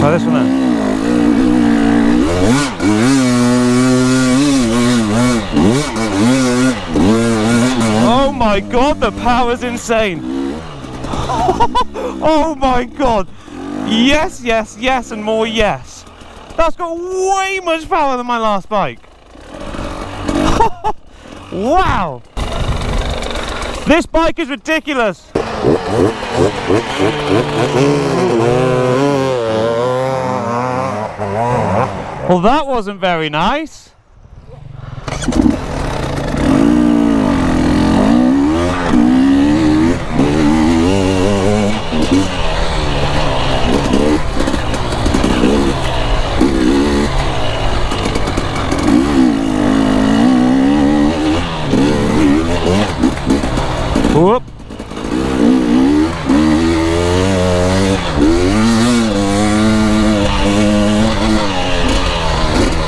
Try this one then. Oh my god, the power's insane. Oh my god. Yes, yes, yes, and more yes. That's got way much power than my last bike. Wow. This bike is ridiculous. Well, that wasn't very nice. Whoop.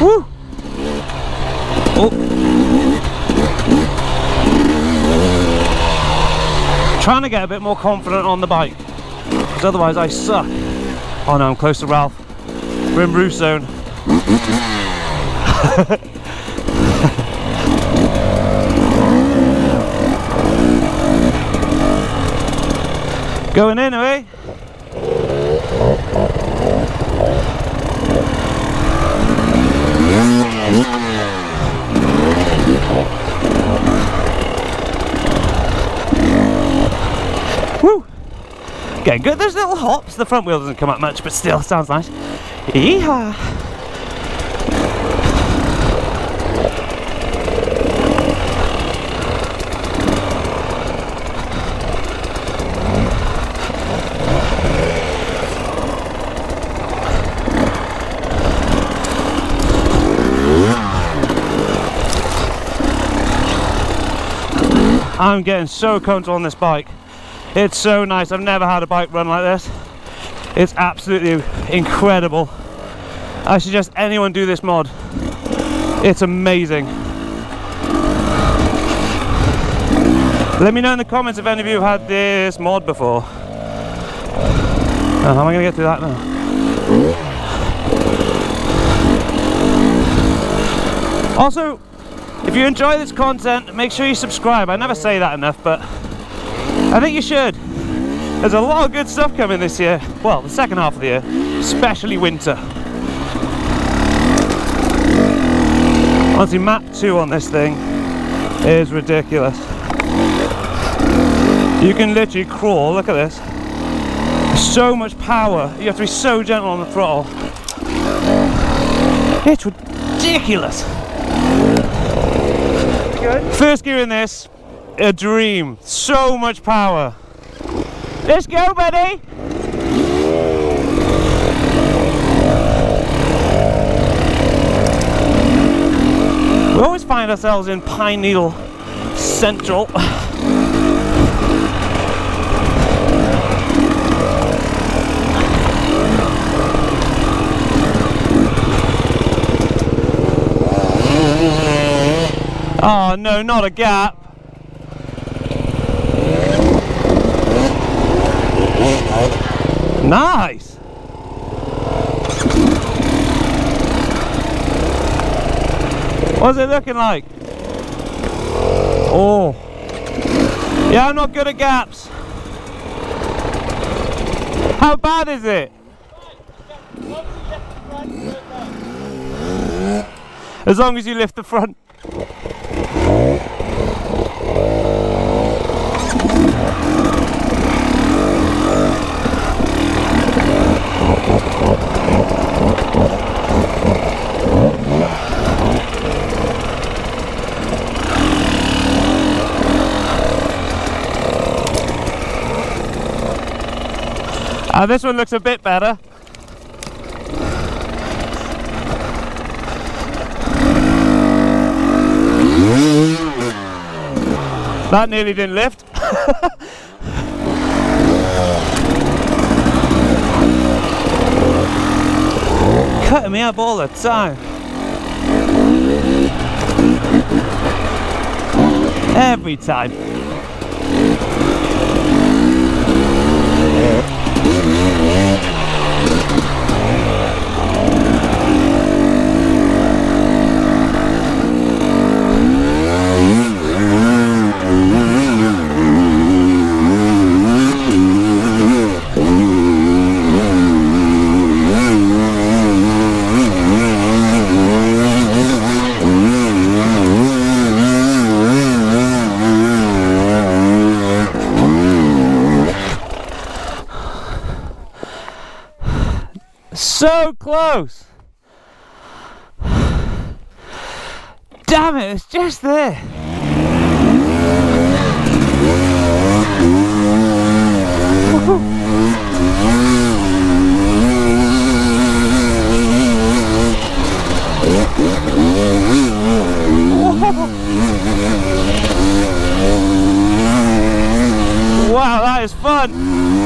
Woo. Oh. Trying to get a bit more confident on the bike, because otherwise I suck. Oh no, I'm close to Ralph. We're in roof zone. Going in, are we? Woo! Getting good. There's little hops. The front wheel doesn't come up much, but still sounds nice. Yeehaw! I'm getting so comfortable on this bike. It's so nice. I've never had a bike run like this. It's absolutely incredible. I suggest anyone do this mod. It's amazing. Let me know in the comments if any of you have had this mod before. How am I going to get through that now? Also, if you enjoy this content, make sure you subscribe. I never say that enough, but I think you should. There's a lot of good stuff coming this year. Well, the second half of the year, especially winter. Honestly, map 2 on this thing is ridiculous. You can literally crawl, look at this. So much power, you have to be so gentle on the throttle. It's ridiculous. First gear in this, a dream. So much power. Let's go, buddy. We always find ourselves in Pine Needle Central. Oh no, not a gap. Nice. What's it looking like? Oh. Yeah, I'm not good at gaps. How bad is it? As long as you lift the front. This one looks a bit better. That nearly didn't lift. Cutting me up all the time. Every time. So close! Damn it, it's just there! Wow, that is fun!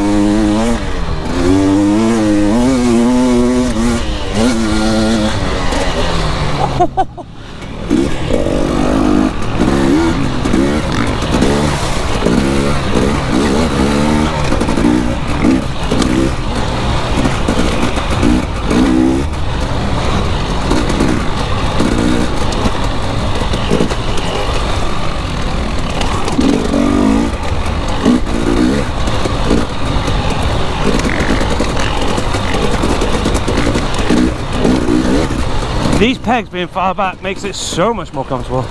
These pegs being far back makes it so much more comfortable.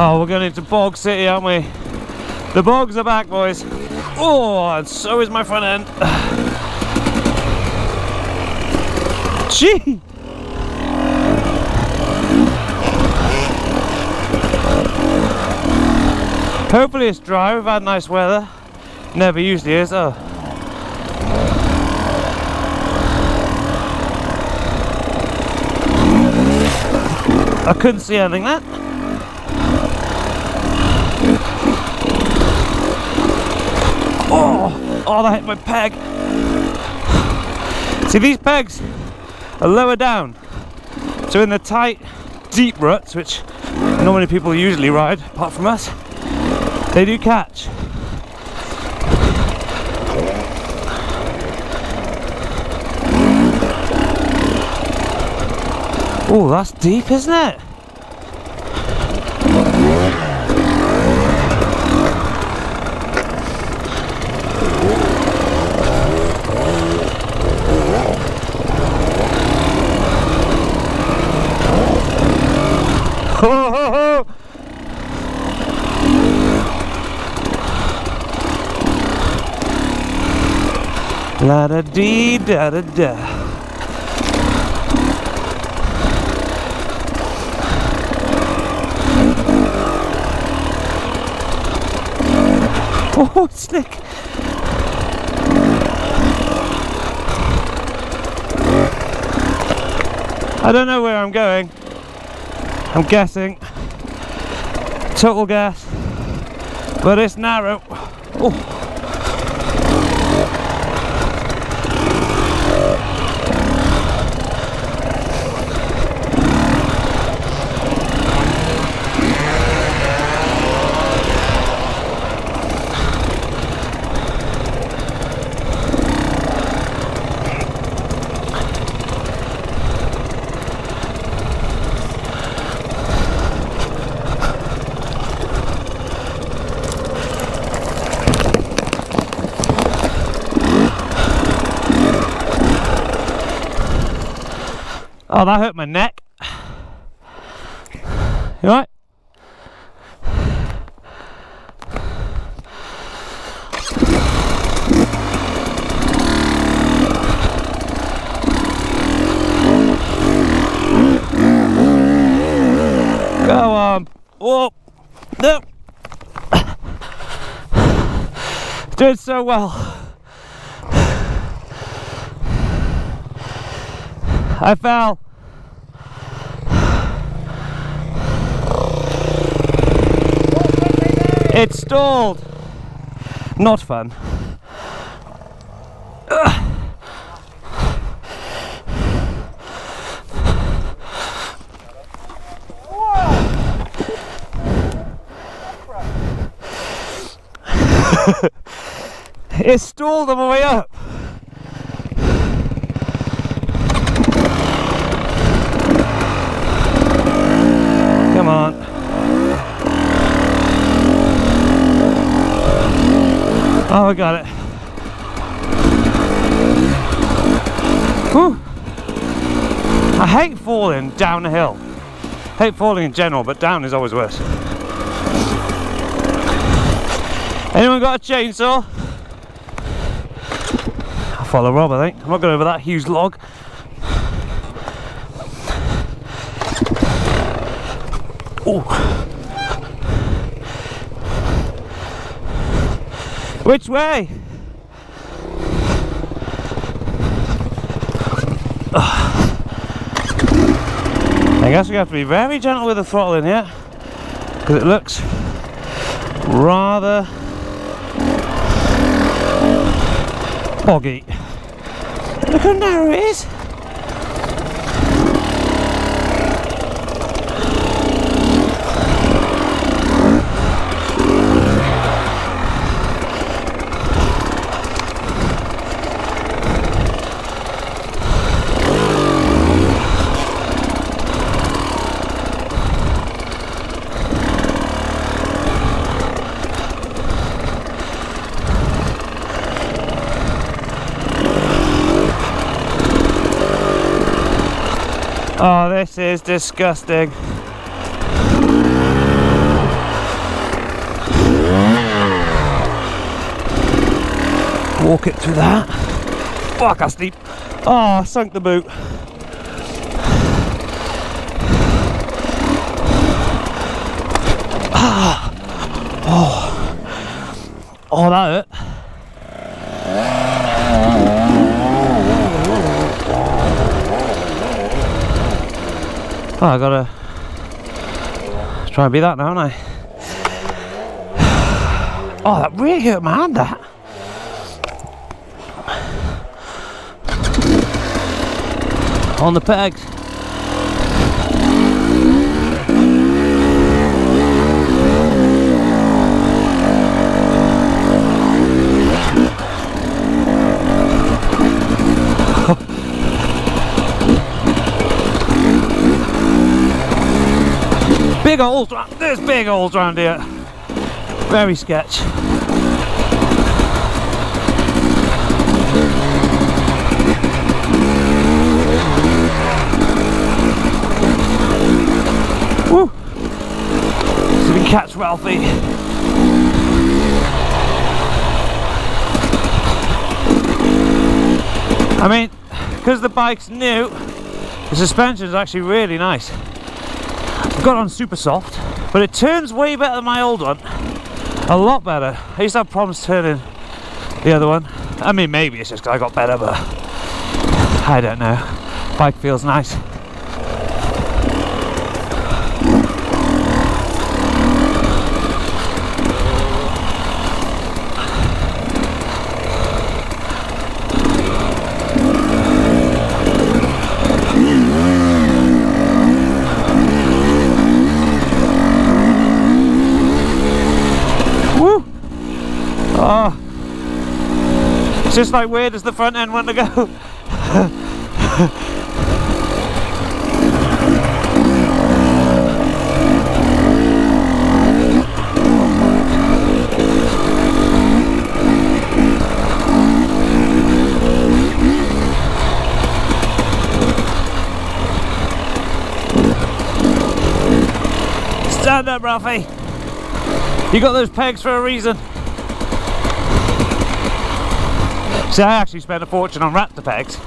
Oh, we're going into Bog City, aren't we? The bogs are back, boys. Oh, and so is my front end. Gee! Hopefully it's dry, we've had nice weather. Never usually is, oh. I couldn't see anything there. Oh, that hit my peg. See, these pegs are lower down. So in the tight, deep ruts, which normally people usually ride, apart from us, they do catch. Oh, that's deep, isn't it? Ho, ho, ho. La da dee da da da. Oh, it's slick. I don't know where I'm going. I'm guessing total guess, but it's narrow. Oh. Oh, that hurt my neck. You alright? Go on. Oh, no. Doing so well. I fell. It stalled. Not fun. It stalled on the way up. Come on. Oh, I got it. Whew. I hate falling down a hill. I hate falling in general, but down is always worse. Anyone got a chainsaw? I'll follow Rob, I think. I'm not going over that huge log. Ooh. Which way? I guess we have to be very gentle with the throttle in here, because it looks rather boggy. Look how narrow it is. Oh, this is disgusting. Walk it through that. Fuck, that's deep. Oh, I sunk the boot. Ah. Oh, that hurt. Oh, I gotta try and be that now, haven't I? Oh, that really hurt my hand, that. On the pegs. Big holes, there's big holes around here. Very sketch. Woo! So we can catch Ralphie. I mean, because the bike's new, the suspension is actually really nice. I've got it on super soft, but it turns way better than my old one. A lot better. I used to have problems turning the other one. I mean, maybe it's just because I got better, but I don't know. Bike feels nice. Oh, it's just like, where does the front end want to go? Stand up, Ralphie. You got those pegs for a reason. See, I actually spent a fortune on raptor pegs.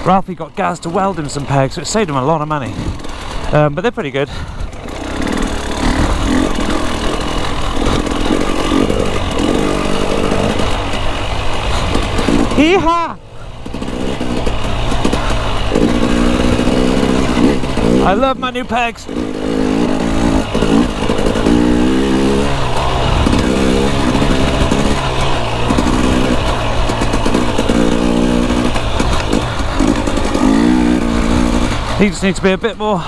Ralphie got Gaz to weld him some pegs, so it saved him a lot of money. But they're pretty good. Hee-haw! I love my new pegs. He just needs to be a bit more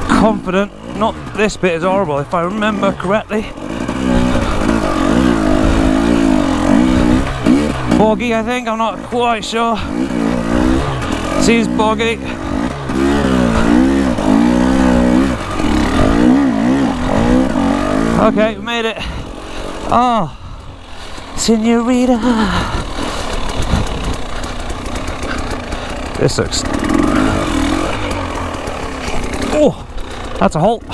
confident. Not this bit is horrible, if I remember correctly. Boggy, I think, I'm not quite sure. See, it's boggy. Okay, we made it. Oh, senorita. This looks... Oh, that's a halt.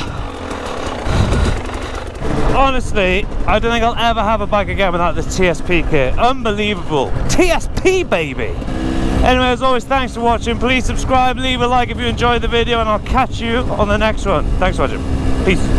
Honestly, I don't think I'll ever have a bike again without this TSP kit. Unbelievable. TSP, baby! Anyway, as always, thanks for watching. Please subscribe, leave a like if you enjoyed the video, and I'll catch you on the next one. Thanks for watching. Peace.